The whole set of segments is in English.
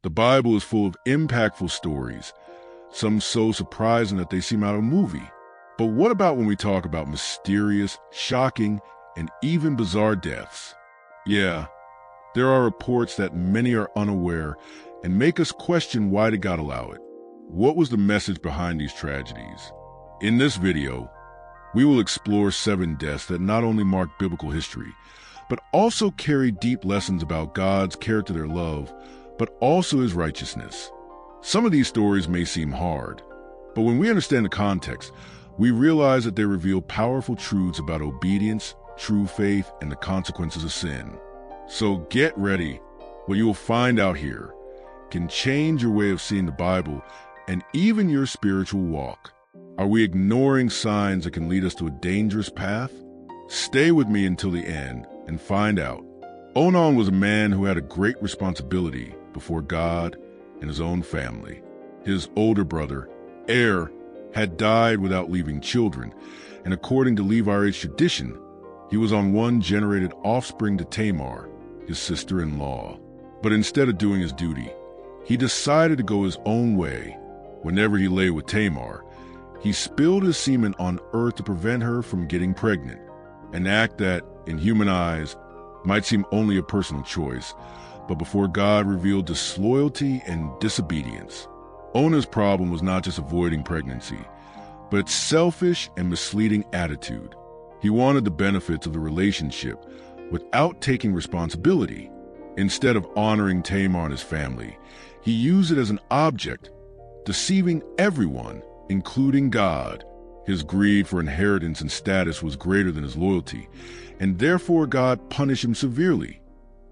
The Bible is full of impactful stories, some so surprising that they seem out of a movie. But what about when we talk about mysterious, shocking, and even bizarre deaths? Yeah, there are reports that many are unaware and make us question, why did God allow it? What was the message behind these tragedies? In this video, we will explore 7 deaths that not only mark biblical history, but also carry deep lessons about God's character, their love, but also his righteousness. Some of these stories may seem hard, but when we understand the context, we realize that they reveal powerful truths about obedience, true faith, and the consequences of sin. So get ready. What you will find out here can change your way of seeing the Bible and even your spiritual walk. Are we ignoring signs that can lead us to a dangerous path? Stay with me until the end and find out. Onan was a man who had a great responsibility before God and his own family. His older brother, had died without leaving children, and according to Levirate tradition, he was on one generated offspring to Tamar, his sister-in-law. But instead of doing his duty, he decided to go his own way. Whenever he lay with Tamar, he spilled his semen on earth to prevent her from getting pregnant, an act that, in human eyes, might seem only a personal choice, but before God revealed disloyalty and disobedience. Onah's problem was not just avoiding pregnancy, but its selfish and misleading attitude. He wanted the benefits of the relationship without taking responsibility. Instead of honoring Tamar and his family, he used it as an object, deceiving everyone, including God. His greed for inheritance and status was greater than his loyalty, and therefore God punished him severely,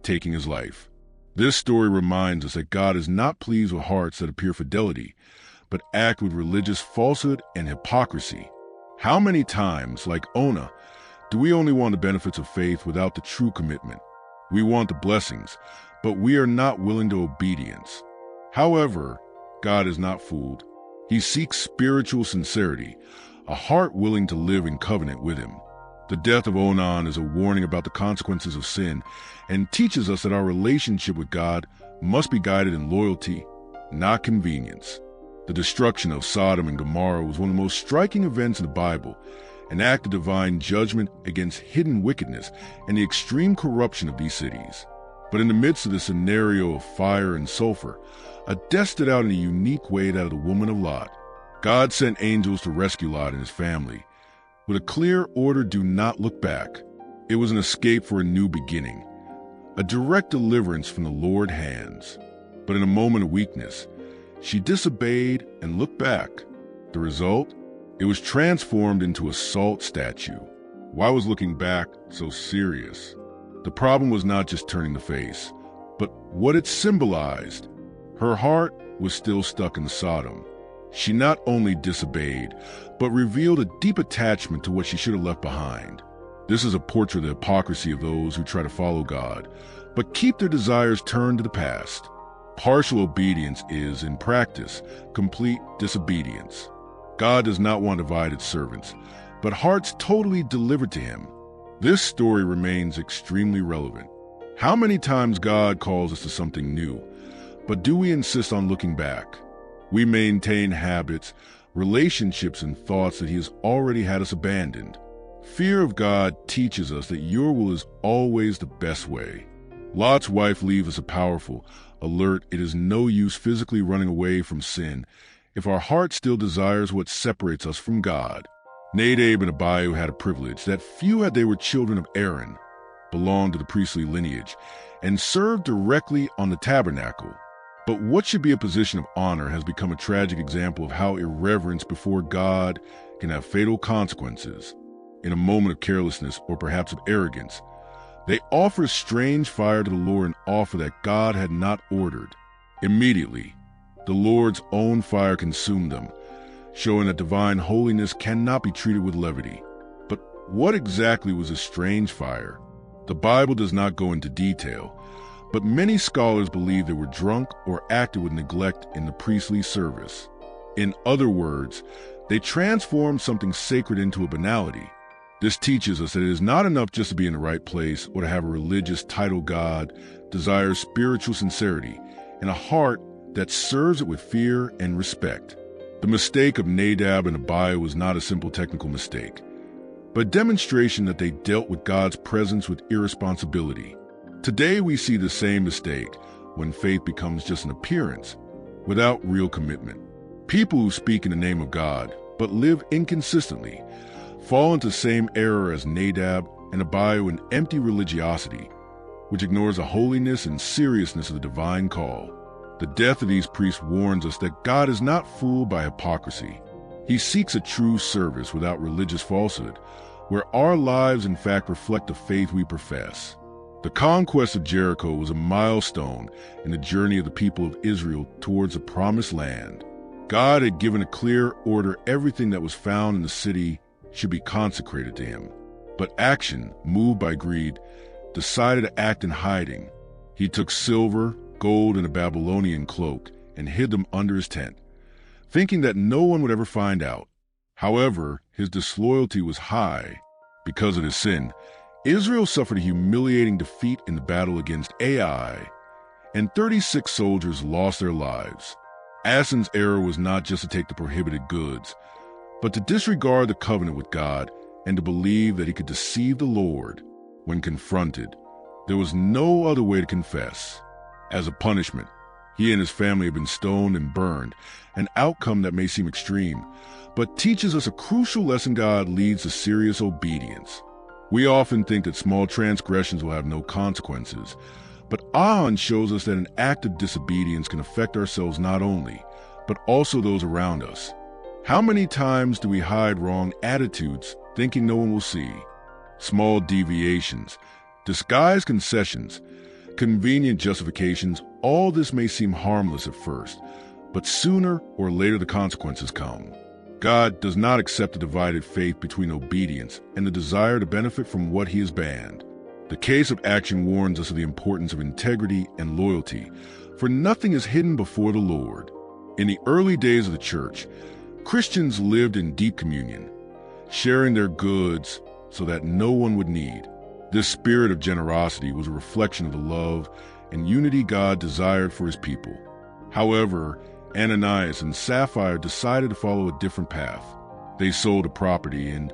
taking his life. This story reminds us that God is not pleased with hearts that appear fidelity, but act with religious falsehood and hypocrisy. How many times, like Onah, do we only want the benefits of faith without the true commitment? We want the blessings, but we are not willing to obedience. However, God is not fooled. He seeks spiritual sincerity, a heart willing to live in covenant with him. The death of Onan is a warning about the consequences of sin and teaches us that our relationship with God must be guided in loyalty, not convenience. The destruction of Sodom and Gomorrah was one of the most striking events in the Bible, an act of divine judgment against hidden wickedness and the extreme corruption of these cities. But in the midst of this scenario of fire and sulfur, a death stood out in a unique way, that of the woman of Lot. God sent angels to rescue Lot and his family, with a clear order: do not look back. It was an escape for a new beginning, a direct deliverance from the Lord's hands. But in a moment of weakness, she disobeyed and looked back. The result? It was transformed into a salt statue. Why was looking back so serious? The problem was not just turning the face, but what it symbolized. Her heart was still stuck in Sodom. She not only disobeyed, but revealed a deep attachment to what she should have left behind. This is a portrait of the hypocrisy of those who try to follow God, but keep their desires turned to the past. Partial obedience is, in practice, complete disobedience. God does not want divided servants, but hearts totally delivered to him. This story remains extremely relevant. How many times God calls us to something new, but do we insist on looking back? We maintain habits, relationships, and thoughts that he has already had us abandoned. Fear of God teaches us that your will is always the best way. Lot's wife leaves us a powerful, alert: it is no use physically running away from sin if our heart still desires what separates us from God. Nadab and Abihu had a privilege that few had. They were children of Aaron, belonged to the priestly lineage, and served directly on the tabernacle. But what should be a position of honor has become a tragic example of how irreverence before God can have fatal consequences. In a moment of carelessness, or perhaps of arrogance, they offer strange fire to the Lord, an offer that God had not ordered. Immediately, the Lord's own fire consumed them, showing that divine holiness cannot be treated with levity. But what exactly was this strange fire? The Bible does not go into detail, but many scholars believe they were drunk or acted with neglect in the priestly service. In other words, they transformed something sacred into a banality. This teaches us that it is not enough just to be in the right place or to have a religious title. God desires spiritual sincerity, and a heart that serves it with fear and respect. The mistake of Nadab and Abihu was not a simple technical mistake, but a demonstration that they dealt with God's presence with irresponsibility. Today we see the same mistake when faith becomes just an appearance, without real commitment. People who speak in the name of God, but live inconsistently, fall into the same error as Nadab and Abihu in empty religiosity, which ignores the holiness and seriousness of the divine call. The death of these priests warns us that God is not fooled by hypocrisy. He seeks a true service without religious falsehood, where our lives in fact reflect the faith we profess. The conquest of Jericho was a milestone in the journey of the people of Israel towards the promised land. God had given a clear order everything that was found in the city should be consecrated to him. But action, moved by greed, decided to act in hiding. He took silver, gold, and a Babylonian cloak and hid them under his tent, thinking that no one would ever find out. However, his disloyalty was high. Because of his sin, Israel suffered a humiliating defeat in the battle against Ai, and 36 soldiers lost their lives. Asa's error was not just to take the prohibited goods, but to disregard the covenant with God and to believe that he could deceive the Lord. When confronted, there was no other way to confess. As a punishment, he and his family have been stoned and burned, an outcome that may seem extreme, but teaches us a crucial lesson. God leads to serious obedience. We often think that small transgressions will have no consequences, but Ahon shows us that an act of disobedience can affect ourselves not only, but also those around us. How many times do we hide wrong attitudes, thinking no one will see? Small deviations, disguised concessions, convenient justifications, all this may seem harmless at first, but sooner or later the consequences come. God does not accept a divided faith between obedience and the desire to benefit from what he has banned. The case of action warns us of the importance of integrity and loyalty, for nothing is hidden before the Lord. In the early days of the church, Christians lived in deep communion, sharing their goods so that no one would need. This spirit of generosity was a reflection of the love and unity God desired for his people. However, Ananias and Sapphira decided to follow a different path. They sold a property and,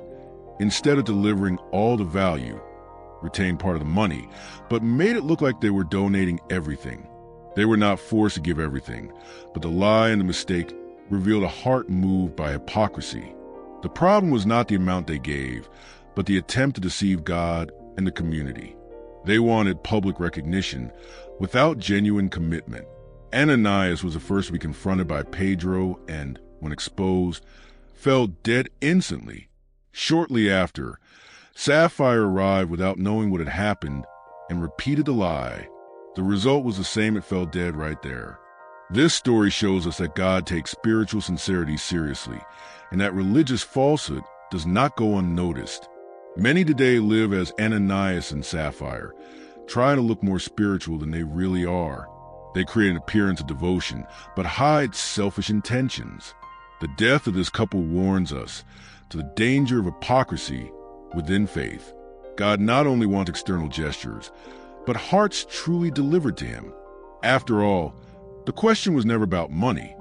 instead of delivering all the value, retained part of the money, but made it look like they were donating everything. They were not forced to give everything, but the lie and the mistake revealed a heart moved by hypocrisy. The problem was not the amount they gave, but the attempt to deceive God and the community. They wanted public recognition without genuine commitment. Ananias was the first to be confronted by Pedro and, when exposed, fell dead instantly. Shortly after, Sapphira arrived without knowing what had happened and repeated the lie. The result was the same. It fell dead right there. This story shows us that God takes spiritual sincerity seriously and that religious falsehood does not go unnoticed. Many today live as Ananias and Sapphira, trying to look more spiritual than they really are. They create an appearance of devotion, but hide selfish intentions. The death of this couple warns us to the danger of hypocrisy within faith. God not only wants external gestures, but hearts truly delivered to him. After all, the question was never about money,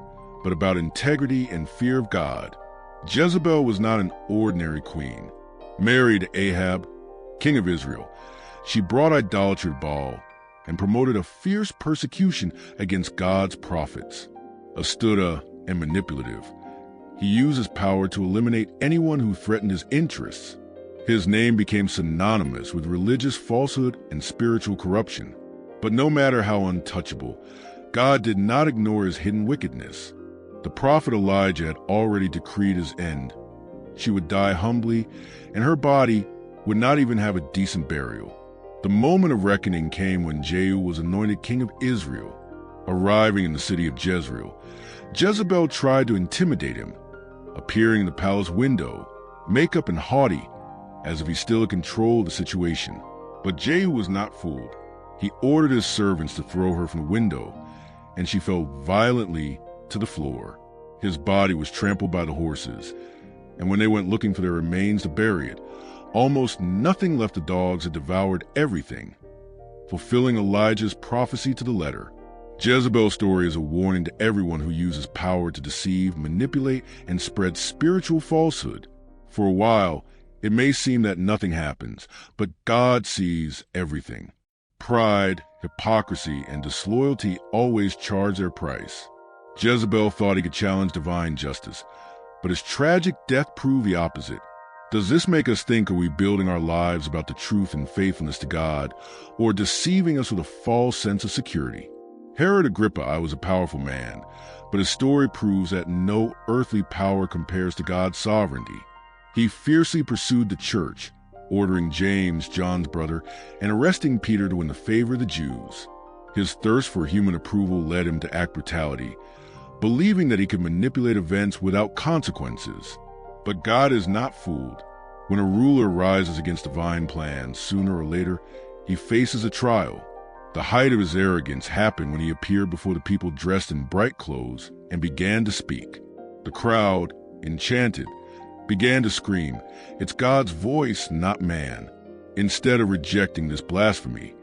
but about integrity and fear of God. Jezebel was not an ordinary queen. Married to Ahab, king of Israel, she brought idolatry to Baal and promoted a fierce persecution against God's prophets. Astuta and manipulative, he used his power to eliminate anyone who threatened his interests. His name became synonymous with religious falsehood and spiritual corruption. But no matter how untouchable, God did not ignore his hidden wickedness. The prophet Elijah had already decreed his end. She would die humbly, and her body would not even have a decent burial. The moment of reckoning came when Jehu was anointed king of Israel. Arriving in the city of Jezreel, Jezebel tried to intimidate him, appearing in the palace window, makeup and haughty, as if he still had control of the situation. But Jehu was not fooled. He ordered his servants to throw her from the window, and she fell violently to the floor. His body was trampled by the horses, and when they went looking for their remains to bury it, almost nothing left. The dogs had devoured everything, fulfilling Elijah's prophecy to the letter. Jezebel's story is a warning to everyone who uses power to deceive, manipulate, and spread spiritual falsehood. For a while, it may seem that nothing happens, but God sees everything. Pride, hypocrisy, and disloyalty always charge their price. Jezebel thought he could challenge divine justice, but his tragic death proved the opposite. Does this make us think, are we building our lives about the truth and faithfulness to God, or deceiving us with a false sense of security? Herod Agrippa was a powerful man, but his story proves that no earthly power compares to God's sovereignty. He fiercely pursued the church, ordering James, John's brother, and arresting Peter to win the favor of the Jews. His thirst for human approval led him to act brutality, believing that he could manipulate events without consequences. But God is not fooled. When a ruler rises against divine plans, sooner or later, he faces a trial. The height of his arrogance happened when he appeared before the people dressed in bright clothes and began to speak. The crowd, enchanted, began to scream, "It's God's voice, not man." Instead of rejecting this blasphemy,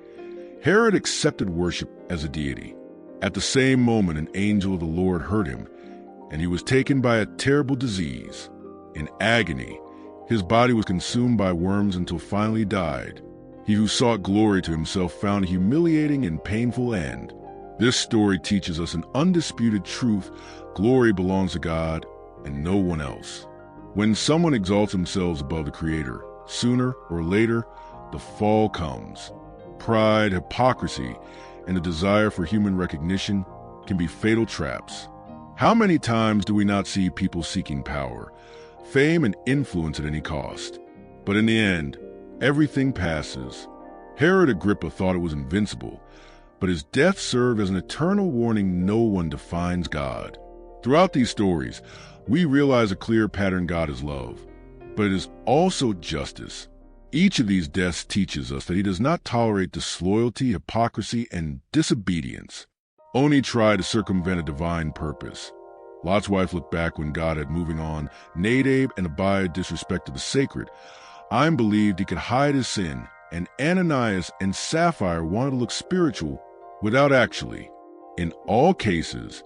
Herod accepted worship as a deity. At the same moment, an angel of the Lord heard him, and he was taken by a terrible disease. In agony, his body was consumed by worms until finally died. He who sought glory to himself found a humiliating and painful end. This story teaches us an undisputed truth: glory belongs to God and no one else. When someone exalts themselves above the Creator, sooner or later, the fall comes. Pride, hypocrisy, and the desire for human recognition can be fatal traps. How many times do we not see people seeking power, fame, and influence at any cost? But in the end, everything passes. Herod Agrippa thought it was invincible, but his death served as an eternal warning: no one defines God. Throughout these stories, we realize a clear pattern: God is love, but it is also justice. Each of these deaths teaches us that he does not tolerate disloyalty, hypocrisy, and disobedience. Only try to circumvent a divine purpose. Lot's wife looked back when God had moving on. Nadab and Abiah disrespected the sacred. Aim believed he could hide his sin, and Ananias and Sapphira wanted to look spiritual without actually. In all cases,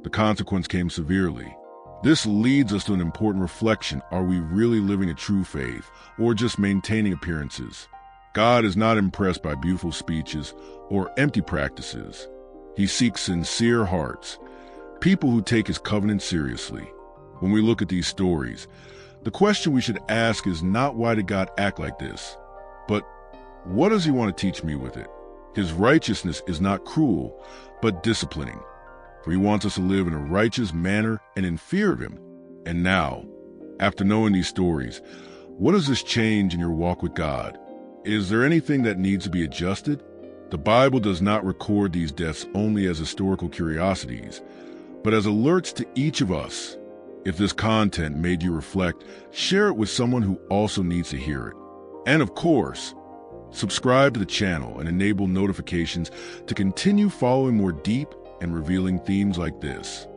the consequence came severely. This leads us to an important reflection: are we really living a true faith, or just maintaining appearances? God is not impressed by beautiful speeches or empty practices. He seeks sincere hearts, people who take his covenant seriously. When we look at these stories, the question we should ask is not, why did God act like this? But what does he want to teach me with it? His righteousness is not cruel, but disciplining. For he wants us to live in a righteous manner and in fear of him. And now, after knowing these stories, what does this change in your walk with God? Is there anything that needs to be adjusted? The Bible does not record these deaths only as historical curiosities, but as alerts to each of us. If this content made you reflect, share it with someone who also needs to hear it. And of course, subscribe to the channel and enable notifications to continue following more deep and revealing themes like this.